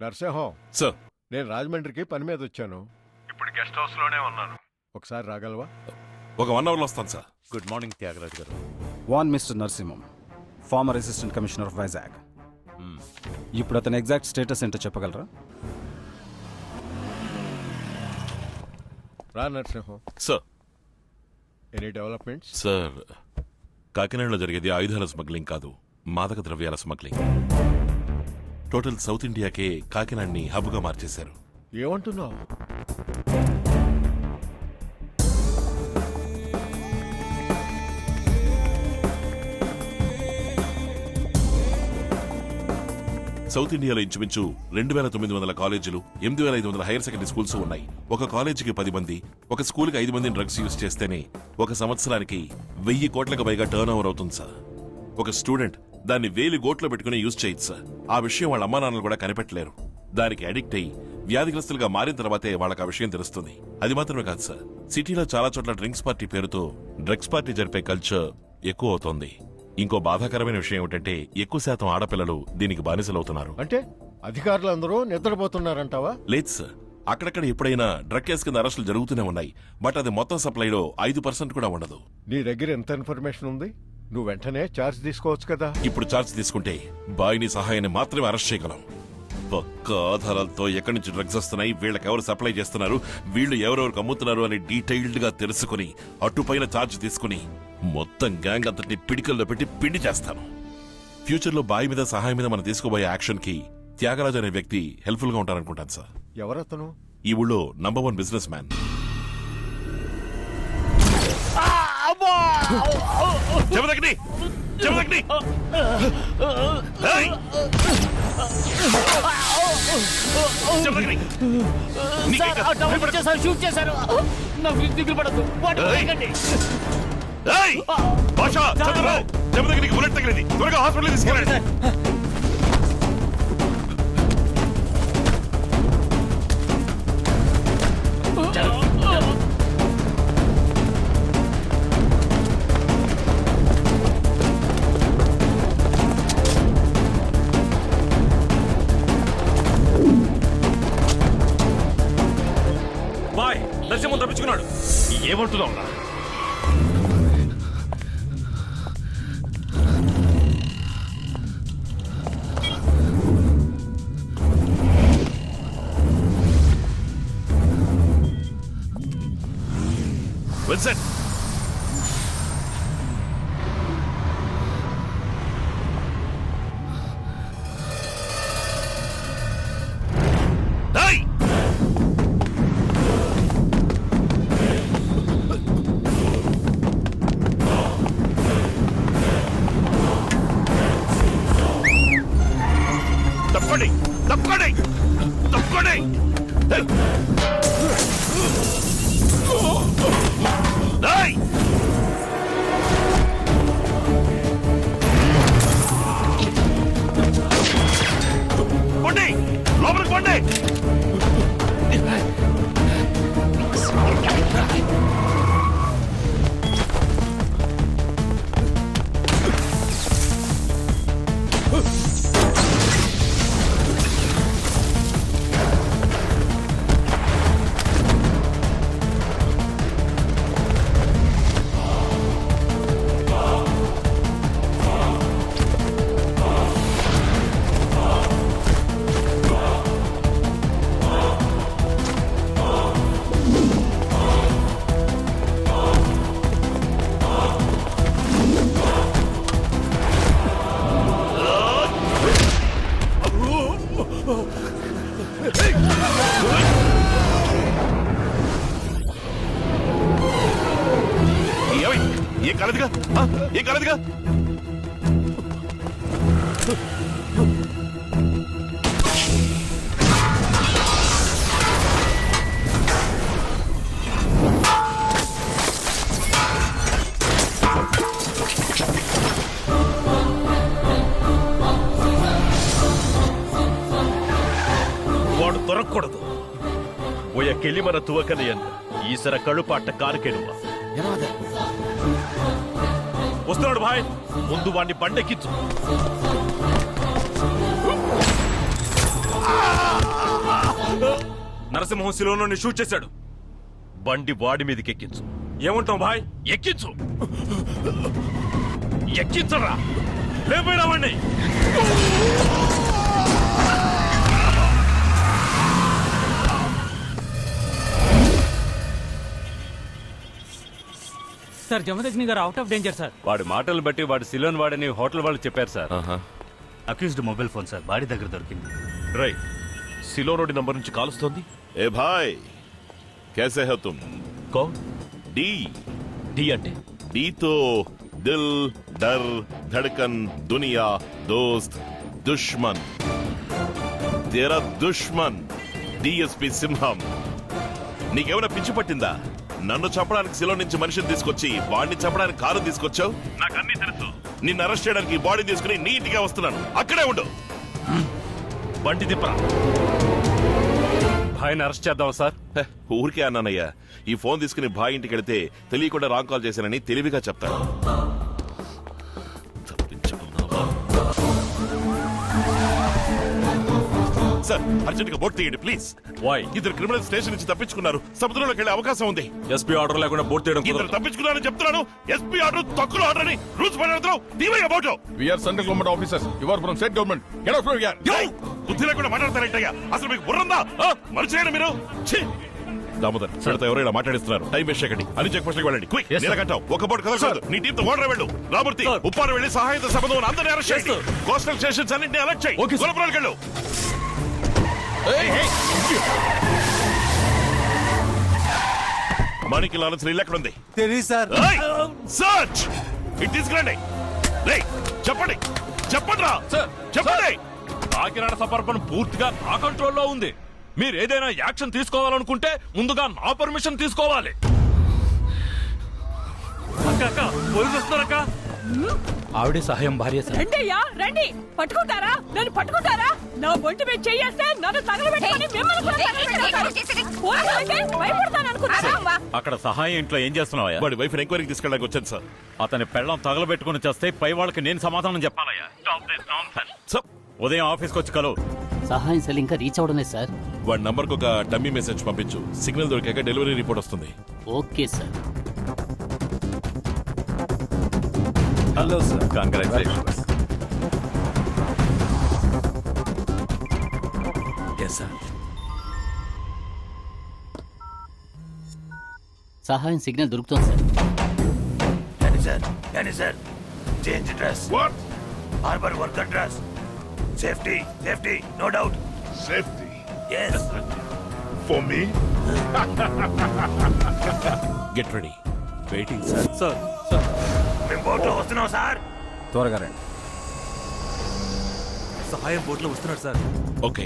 Narsimham sir నేను రాజమండ్రికి పని మీద వచ్చాను. ఇప్పుడు గెస్ట్ హౌస్ లోనే ఉన్నాను. ఒకసారి రాగలవా? ఒక 1 అవర్లో వస్తాను సార్. గుడ్ మార్నింగ్ త్యాగరాజ్ గారు. వాన్ mister Narasimham, former assistant commissioner of Vizag. ఇప్పుడు అతని ఎగ్జాక్ట్ స్టేటస్ ఏంటో చెప్పగలరా? రా Narasimham. Sir any developments? Sir కాకినాడలో జరిగేది ఆయుధాల స్మగ్లింగ్ కాదు, మాదక ద్రవ్యాల స్మగ్లింగ్. టోటల్ సౌత్ ఇండియాకే కాకినాడని హబ్గా మార్చేశారు. ఏమంటున్నావు? సౌత్ ఇండియాలో ఇంచుమించు 2,900 కాలేజీలు, 8,500 హైయర్ సెకండరీ స్కూల్స్ ఉన్నాయి. ఒక కాలేజీకి 10 మంది, ఒక స్కూల్కి 5 మందిని డ్రగ్స్ యూజ్ చేస్తేనే ఒక సంవత్సరానికి 1000 కోట్లకు పైగా టర్న్ ఓవర్ అవుతుంది సార్. ఒక స్టూడెంట్ దాన్ని 1000 కోట్లు పెట్టుకుని యూజ్ చేయొచ్చు సార్. ఆ విషయం వాళ్ళ అమ్మా నాన్నలు కూడా కనిపెట్టలేరు. దానికి అడిక్ట్ అయ్యి వ్యాధిగ్రస్తులుగా మారిన తర్వాతే వాళ్ళకి ఆ విషయం తెలుస్తుంది. అది మాత్రమే కాదు సార్, సిటీలో చాలా చోట్ల డ్రింక్స్ పార్టీ పేరుతో డ్రగ్స్ పార్టీ జరిపే కల్చర్ ఎక్కువ అవుతోంది. ఇంకో బాధాకరమైన విషయం ఏమిటంటే ఎక్కువ శాతం ఆడపిల్లలు దీనికి బానిసలవుతున్నారు. అంటే అధికారులందరూ నిద్రపోతున్నారంటావా? లేదు సార్, అక్కడక్కడ ఎప్పుడైనా డ్రగ్ కేసు కింద అరెస్టులు జరుగుతూనే ఉన్నాయి. బట్ అది మొత్తం సప్లైలో 5% కూడా ఉండదు. నీ దగ్గర ఎంత ఇన్ఫర్మేషన్ ఉంది? నువ్వు వెంటనే ఛార్జ్ తీసుకోవచ్చు కదా. ఇప్పుడు ఛార్జ్ తీసుకుంటే బాయిని సహాయాన్ని మాత్రమే అరెస్ట్ చేయగలం. పక్క ఆధారాలతో ఎక్కడి నుంచి డ్రగ్స్ వస్తున్నాయి, వీళ్ళకి ఎవరు సప్లై చేస్తున్నారు, వీళ్ళు ఎవరెవరికి అమ్ముతున్నారు అని డీటెయిల్డ్ గా తెలుసుకుని అటుపైన ఛార్జ్ తీసుకుని మొత్తం గ్యాంగ్ అంతటిని పిడికల్లో పెట్టి పిండి చేస్తాను. ఫ్యూచర్ లో బాయ్ మీద సహాయం మీద మనం తీసుకోబోయే యాక్షన్ కి త్యాగరాజు అనే వ్యక్తి హెల్ప్ఫుల్ గా ఉంటారనుకుంటాను సార్. ఎవరతను? ఈ ఊళ్ళో నంబర్ 1 బిజినెస్ మ్యాన్. షూట్ చేశారు. నాకు దిగులు పడద్దు. బుల్లెట్ తగిలింది, త్వరగా హాస్పిటల్ తీసుకెళ్ళండి. బాయ్ నరసింహం తప్పించుకున్నాడు. ఏమంటున్నావు? విన్సెంట్, తప్పండి తప్పండి తప్పండి. పండి లోపలికి పండి. ఏం కాలేదుగా, ఏం కాలేదుగా. ವಾಡು ದೊರಕೂಡದು. ಒಯ್ಯ ಕೆಲಿಮರ ತುವಕನೆಯನ್ನು ಈ ಸರ ಕಳುಪಾಟ ಕಾರುಕೆಡುವ వస్తున్నాడు భాయ్. ముందు వాడిని బండెక్కించు. నరసింహం శిలోని షూట్ చేశాడు. బండి వాడి మీదకి ఎక్కించు. ఏమంటావు భాయ్? ఎక్కించు, ఎక్కించరా, లేపోయినా వాడిని. సార్ జమదగ్ని గారు అవుట్ ఆఫ్ డేంజర్ సార్. వాడి మాటలు బట్టి వాడు సిలోన్ వాడని హోటల్ వాళ్ళు చెప్పారు sir. Accused mobile phone sir body దగ్గర దొరికింది. రై, సిలోనోడి నంబర్ నుంచి కాలుస్తోంది. ఏ భాయ్, कैसे हो तुम? కౌన్? डी డి అంటే डी तो दिल, डर, धड़कन, दुनिया, दोस्त, दुश्मन. तेरा दुश्मन డిఎస్పి సింహం. నీకేమైనా పిచ్చి పట్టిందా? నన్ను చంపడానికి శిలో నుంచి మనిషిని తీసుకొచ్చి వాడిని చంపడానికి కారు తీసుకొచ్చావు. నాకు అన్ని తెలుసు. నిన్ను అరెస్ట్ చేయడానికి బాడీ తీసుకుని నీట్గా వస్తున్నాను. అక్కడే ఉండు. బండి తిప్పరా. భాయ్ని అరెస్ట్ చేద్దాం సార్. హే, ఊరికే అన్నానయ్యా. ఈ ఫోన్ తీసుకుని భాయ్ ఇంటికి వెళితే తెలియకుండా రాంగ్ కాల్ చేశానని తెలివిగా చెప్తాను. తప్పించుకున్నావా? సార్, అర్జెంట్గా బోట్ తీయండి ప్లీజ్. వై? ఇద్దరు క్రిమినల్ స్టేషన్ నుంచి తప్పించుకున్నారు. సముద్రంలోకి వెళ్ళే అవకాశం ఉంది. ఎస్పీ ఆర్డర్ లేకుండా బోట్ తీయడం ఇద్దరు కుదరదు. తప్పించుకున్నారని చెప్తున్నాను. ఎస్పీ ఆర్డర్ తక్కువ ఆర్డర్ అని రూల్స్ పడతావు. We are central government officers. You are from state government. Get out from here. బుద్ధి లేకుండా మాట్లాడతారంటయ్యా. అసలు మీకు బుర్రందా? మనిషి మీరు. దామోదర్, వీళ్ళతో ఎవరైనా మాట్లాడిస్తున్నారు. టైం వేస్ట్ చేయకండి. అన్ని చెక్ పోస్ట్కి వెళ్ళండి. క్విక్, నీలకంఠం ఒక బోట్ కదలకూడదు. నీ టీమ్ తో ఓడరే వెళ్ళు. రామూర్తి, ఉప్పారు వెళ్ళి సహాయత సంబంధం అందరినీ అరెస్ట్ చేయండి. కోస్టల్ స్టేషన్స్ అన్నింటినీ అలర్ట్ చేయి. గులపురాలకు వెళ్ళు. మనకి లాలన్స్ ఇల్లు ఎక్కడ ఉంది? తెలియదు సార్. సర్చ్ ఇట్ తీసుకురండి. చెప్పండి, చెప్పండి రా, చెప్పండి. కాకినాడ సబర్బన్ పూర్తిగా నా కంట్రోల్లో ఉంది. మీరు ఏదైనా యాక్షన్ తీసుకోవాలనుకుంటే ముందుగా నా పర్మిషన్ తీసుకోవాలి. అక్క, అక్క, పోలీసు వస్తున్నారక్క. ఆవిడే సహాయం భార్య సార్. రండి అయ్యా, రండి. పట్టుకుంటారా? నన్ను పట్టుకుంటారా? నా ఒంటి మీద చెయ్యేస్తే నన్ను తగలబెట్టుకొని మిమ్మల్ని కూడా తగలబెడతారు. పోలీసులకి భయపడతాననుకున్నారా? అక్కడ సహాయం ఇంట్లో ఏం చేస్తున్నావా? వాడి వైఫ్ ఎంక్వైరీకి తీసుకెళ్ళడానికి వచ్చాను సార్. అతని పెళ్ళం తగలబెట్టుకుని చేస్తే పై వాళ్ళకి నేను సమాధానం చెప్పాలయ్యా. సార్, ఉదయం ఆఫీస్కి వచ్చి కలు. సహాయం సెల్ ఇంకా రీచ్ అవడమే సార్. వాడి నంబర్కి ఒక డమ్మీ మెసేజ్ పంపించు. సిగ్నల్ దొరికాక డెలివరీ రిపోర్ట్ వస్తుంది. Okay sir. Hello sir, congratulations. Sahayam signal దొరుకుతుంది sir. Change dress. What? Harbour worker dress. Safety, safety, no doubt. Safety yes for me. Get ready. Waiting sir. Sir, sir, మేము boat లో వస్తున్నాం sir. త్వరగా రండి. సహాయం బోట్లో వస్తున్నాడు sir. Okay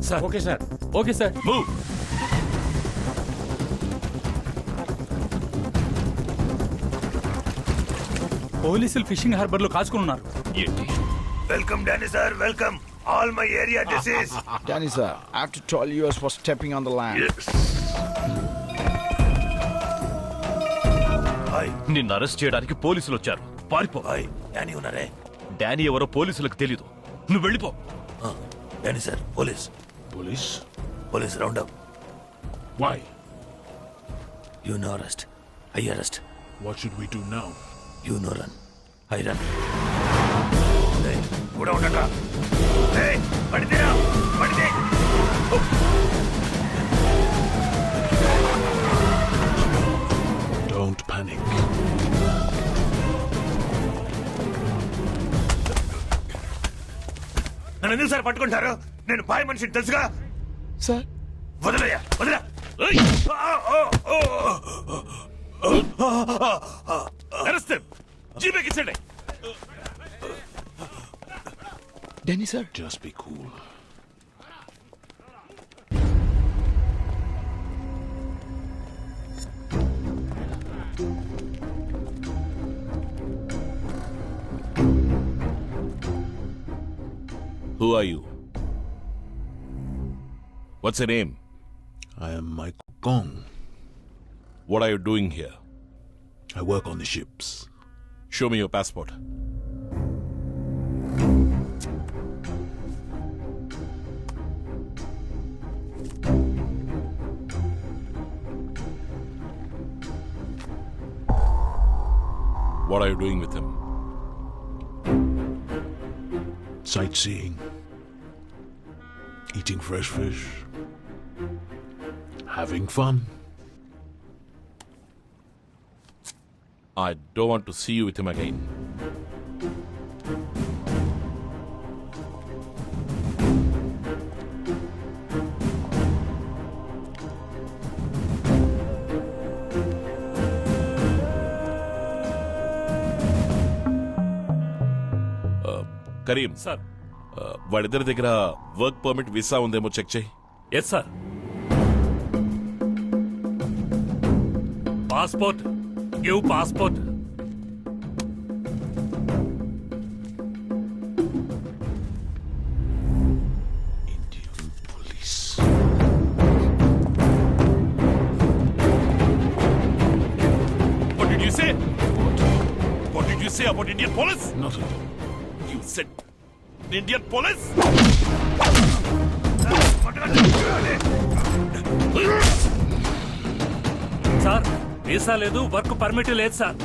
sir, okay sir, okay sir. Move. పోలీసులు fishing harbour లో కాచుకుని ఉన్నారు. ఏంటి? Welcome Danny sir, welcome. All my area disease. Danny sir, I have to tell you as for stepping on the land. Hi నిన్ను arrest చేయడానికి పోలీసులు వచ్చారు. పారిపో. హాయ్, డానీ ఉన్నారే? డానీ ఎవరో పోలీసులకు తెలీదు. నువ్వు వెళ్ళిపో. Danny sir, police. Police? Police round up. Why? You no arrest, I arrest. What should we do now? You no run, I run. కూడా ఉండట. పడితేరా, పడితే. Don't panic. నన్ను ఎందుకు సార్ పట్టుకుంటారు? నేను బాయ్ మనిషిని తెలుసుగా. Sir, వదిలేయా, వదిలే. Arrest him. జీపేకి ఇచ్చండి. Danny sir. Just be cool. Who are you? What's your name? I am Mike Gong. What are you doing here? I work on the ships. Show me your passport. What are you doing with him? Sightseeing. Eating fresh fish. Having fun. I don't want to see you with him again. Karim sir వాడిద్దరి దగ్గర work permit visa ఉందేమో check చేయి. Yes sir. Passport, give passport. Indian police. What did you say? What did you say about Indian police? Nothing. You said Indian police? Sir visa లేదు, work permit లేదు sir.